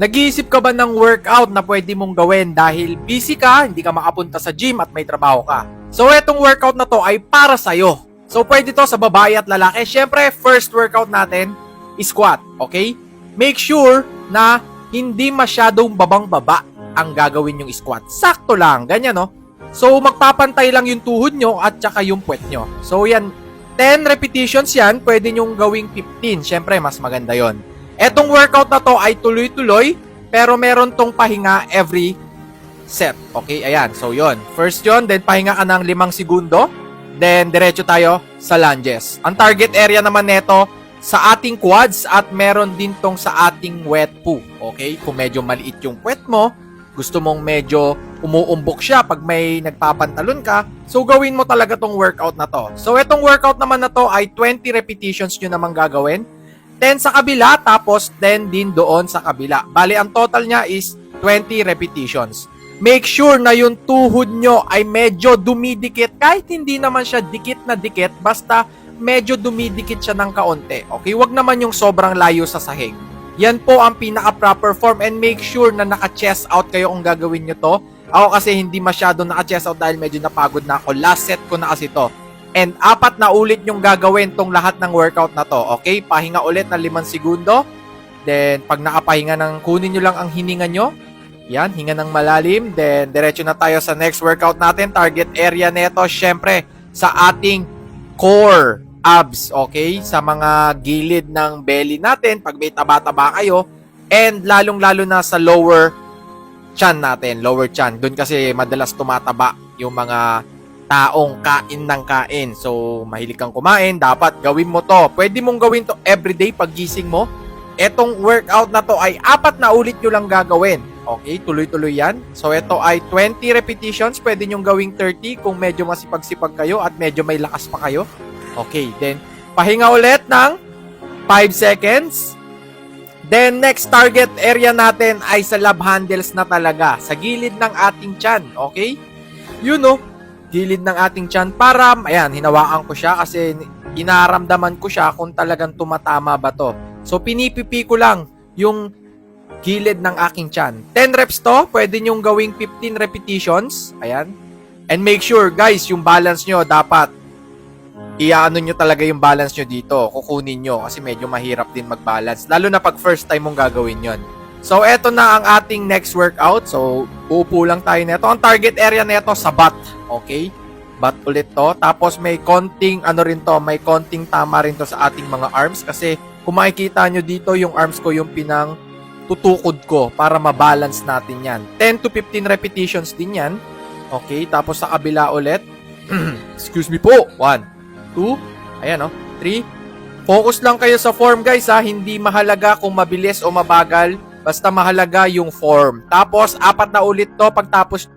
Nag-iisip ka ba ng workout na pwede mong gawin dahil busy ka, hindi ka makapunta sa gym at may trabaho ka? So, etong workout na to ay para sa'yo. So, pwede to sa babae at lalaki. Siyempre, first workout natin, squat, okay? Make sure na hindi masyadong babang-baba ang gagawin yung squat. Sakto lang, ganyan, no? So, magpapantay lang yung tuhod nyo at saka yung puwet nyo. So, yan, 10 repetitions yan, pwede nyong gawing 15. Siyempre, mas maganda yon. Etong workout na to ay tuloy-tuloy, pero meron tong pahinga every set. Okay, ayan. So, yon. First yon, then pahinga ka ng 5 segundo. Then, diretso tayo sa lunges. Ang target area naman neto sa ating quads at meron din tong sa ating wet poo. Okay, kung medyo maliit yung puwet mo, gusto mong medyo umuumbok siya pag may nagpapantalon ka, so gawin mo talaga tong workout na to. So, etong workout naman na to ay 20 repetitions nyo namang gagawin. 10 sa kabila, tapos 10 din doon sa kabila. Bali, ang total niya is 20 repetitions. Make sure na yung tuhod nyo ay medyo dumidikit. Kahit hindi naman siya dikit na dikit, basta medyo dumidikit siya ng kaunti. Okay? Wag naman yung sobrang layo sa sahig. Yan po ang pinaka-proper form and make sure na naka-chest out kayo kung gagawin nyo to. Ako kasi hindi masyado naka-chest out dahil medyo napagod na ako. Last set ko na kasi to. And 4 na ulit yung gagawin tong lahat ng workout na to. Okay? Pahinga ulit ng 5 segundo. Then, pag nakapahinga kunin nyo lang ang hininga nyo. Yan, hinga ng malalim. Then, diretso na tayo sa next workout natin. Target area neto, syempre, sa ating core abs. Okay? Sa mga gilid ng belly natin, pag may taba-taba kayo. And, lalong-lalo na sa lower chan natin. Lower chan. Doon kasi madalas tumataba yung mga taong kain ng kain. So, mahilig kang kumain, dapat gawin mo to. Pwede mong gawin to everyday pag gising mo. Etong workout na to ay 4 na ulit nyo lang gagawin. Okay, tuloy-tuloy yan. So, ito ay 20 repetitions. Pwede nyong gawing 30 kung medyo masipag-sipag kayo at medyo may lakas pa kayo. Okay, then, pahinga ulit ng 5 seconds. Then, next target area natin ay sa love handles na talaga. Sa gilid ng ating tiyan. Okay? Yun, no? Gilid ng ating tiyan para, ayan, hinawakan ko siya kasi inaramdaman ko siya kung talagang tumatama ba to. So, pinipipi ko lang yung gilid ng aking tiyan. 10 reps to, pwede nyong gawing 15 repetitions. Ayan. And make sure, guys, yung balance nyo dapat iaano nyo talaga yung balance nyo dito. Kukunin nyo kasi medyo mahirap din mag-balance. Lalo na pag first time mong gagawin yon. So, eto na ang ating next workout. So, uupo lang tayo neto. Ang target area neto sa butt. Okay? Butt ulit to. Tapos, may konting, may konting tama rin to sa ating mga arms. Kasi, kung makikita nyo dito, yung arms ko yung pinang tutukod ko para mabalance natin yan. 10 to 15 repetitions din yan. Okay? Tapos, sa kabila ulit. Excuse me po. 1, 2, ayan 3. Focus lang kayo sa form, guys, ha. Hindi mahalaga kung mabilis o mabagal. Basta mahalaga yung form. Tapos, 4 na ulit to. Pagtapos